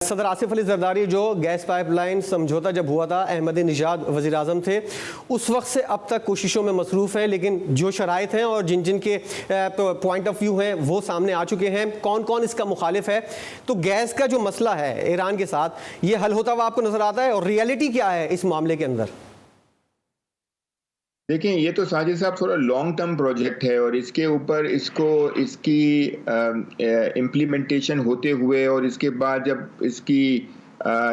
सदर आसिफ अली जरदारी जो gas pipeline समझौता जब हुआ था, अहमदी निजाद वज़ीर आज़म थे, उस वक्त से अब तक कोशिशों में मसरूफ़ हैं, लेकिन जो शराइत हैं और जिन जिन के पॉइंट ऑफ व्यू हैं वो सामने आ चुके हैं। कौन कौन इसका मुखालिफ है? तो गैस का जो मसला है ईरान के साथ, ये हल होता हुआ आपको नज़र आता है और रियलिटी क्या है इस मामले के अंदर? देखिए, ये तो साजिद साहब थोड़ा लॉन्ग टर्म प्रोजेक्ट है और इसके ऊपर इसकी इम्प्लीमेंटेशन होते हुए और इसके बाद जब इसकी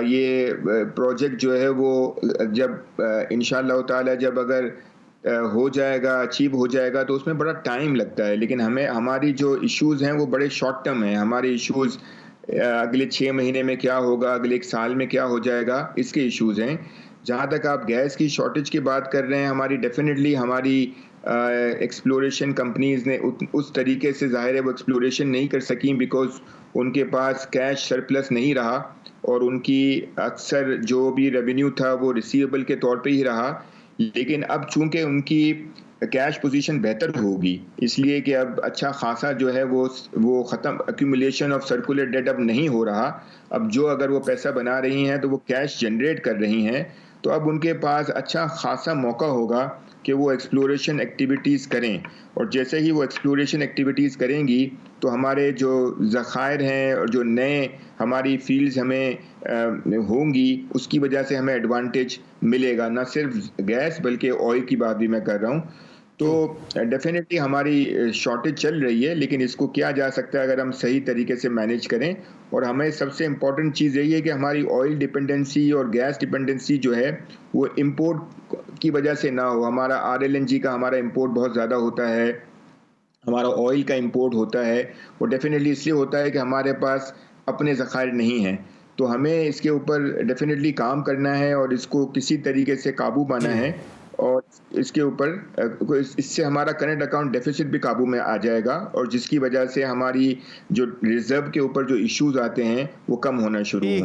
ये प्रोजेक्ट जो है वो जब इंशाअल्लाह ताला जब अगर हो जाएगा, अचीव हो जाएगा, तो उसमें बड़ा टाइम लगता है। लेकिन हमारी जो इश्यूज़ हैं वो बड़े शॉर्ट टर्म हैं। हमारे इश्यूज़ अगले 6 महीने में क्या होगा, अगले 1 साल में क्या हो जाएगा, इसके इश्यूज़ हैं। जहाँ तक आप गैस की शॉर्टेज की बात कर रहे हैं, हमारी एक्सप्लोरेशन कंपनीज़ ने उस तरीके से ज़ाहिर है वो एक्सप्लोरेशन नहीं कर सकी, बिकॉज़ उनके पास कैश सरप्लस नहीं रहा और उनकी अक्सर जो भी रेवेन्यू था वो रिसीवेबल के तौर पे ही रहा। लेकिन अब चूंकि उनकी कैश पोजीशन बेहतर होगी, इसलिए कि अब अच्छा खासा जो है वो ख़त्म, एक्यूमुलेशन ऑफ सर्कुलर डेट अब नहीं हो रहा। अब जो अगर वो पैसा बना रही हैं तो वो कैश जनरेट कर रही हैं, तो अब उनके पास अच्छा खासा मौका होगा कि वो एक्सप्लोरेशन एक्टिविटीज़ करें। और जैसे ही वो एक्सप्लोरेशन एक्टिविटीज़ करेंगी तो हमारे जो ज़खायर हैं और जो नए हमारी फील्ड्स हमें होंगी, उसकी वजह से हमें एडवांटेज मिलेगा। ना सिर्फ गैस बल्कि ऑयल की बात भी मैं कर रहा हूँ। तो डेफिनेटली हमारी शॉर्टेज चल रही है, लेकिन इसको किया जा सकता है अगर हम सही तरीके से मैनेज करें। और हमें सबसे इम्पोर्टेंट चीज़ यही है कि हमारी ऑयल डिपेंडेंसी और गैस डिपेंडेंसी जो है वो इंपोर्ट की वजह से ना हो। हमारा RLNG का हमारा इंपोर्ट बहुत ज़्यादा होता है, हमारा ऑयल का इंपोर्ट होता है, वो डेफिनेटली इसलिए होता है कि हमारे पास अपने ज़खायर नहीं हैं। तो हमें इसके ऊपर डेफिनेटली काम करना है और इसको किसी तरीके से काबू पाना है और इसके ऊपर इससे हमारा करंट अकाउंट डेफिसिट भी काबू में आ जाएगा और जिसकी वजह से हमारी जो रिजर्व के ऊपर जो इश्यूज आते हैं वो कम होना शुरू होंगे।